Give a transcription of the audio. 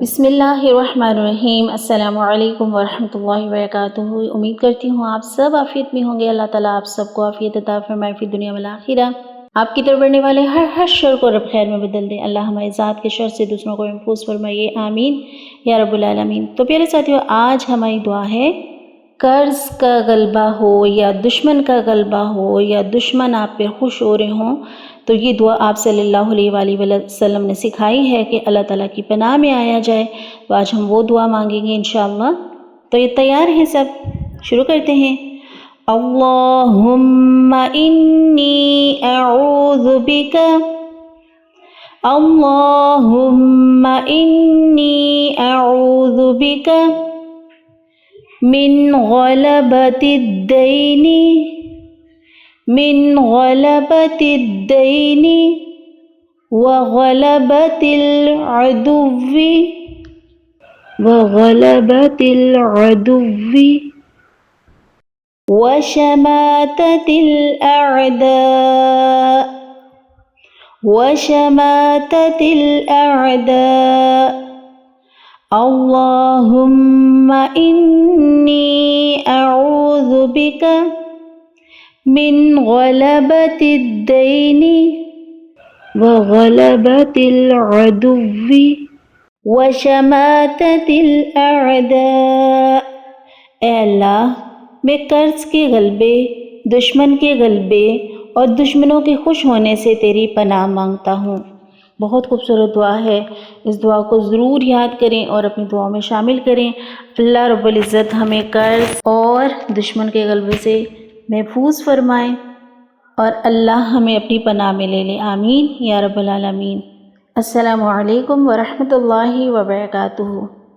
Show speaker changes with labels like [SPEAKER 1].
[SPEAKER 1] بسم اللہ الرحمن الرحیم۔ السلام علیکم ورحمۃ اللہ وبرکاتہ۔ امید کرتی ہوں آپ سب عافیت میں ہوں گے۔ اللہ تعالیٰ آپ سب کو عافیت عطا فرمائے فی دنیا والآخرہ۔ آپ کی طرف بڑھنے والے ہر شر کو رب خیر میں بدل دے۔ اللہ ہماری ذات کے شر سے دوسروں کو محفوظ فرمائیے، آمین یا رب العالمین۔ تو پیارے ساتھیو، آج ہماری دعا ہے قرض کا غلبہ ہو یا دشمن کا غلبہ ہو یا دشمن آپ پہ خوش ہو رہے ہوں، تو یہ دعا آپ صلی اللہ علیہ وآلہ وسلم نے سکھائی ہے کہ اللہ تعالیٰ کی پناہ میں آیا جائے۔ تو آج ہم وہ دعا مانگیں گے انشاءاللہ۔ تو یہ تیار ہیں سب؟ شروع کرتے ہیں۔ اللہم انی اعوذ بک، اللہم انی اعوذ بک من غلبۃ الدین، من غلبۃ الدین وغلبۃ العدو، وغلبۃ العدو وشماتۃ الاعداء، وشماتۃ الاعداء۔ اللہم انی اعوذ بک من غلبۃ الدین وغلبۃ العدو وشماتۃ الاعداء۔ اے اللہ، میں قرض کے غلبے، دشمن کے غلبے اور دشمنوں کے خوش ہونے سے تیری پناہ مانگتا ہوں۔ بہت خوبصورت دعا ہے، اس دعا کو ضرور یاد کریں اور اپنی دعاؤں میں شامل کریں۔ اللہ رب العزت ہمیں قرض اور دشمن کے غلبے سے محفوظ فرمائے اور اللہ ہمیں اپنی پناہ میں لے لے، آمین یا رب العالمین۔ السلام علیکم ورحمۃ اللہ وبرکاتہ۔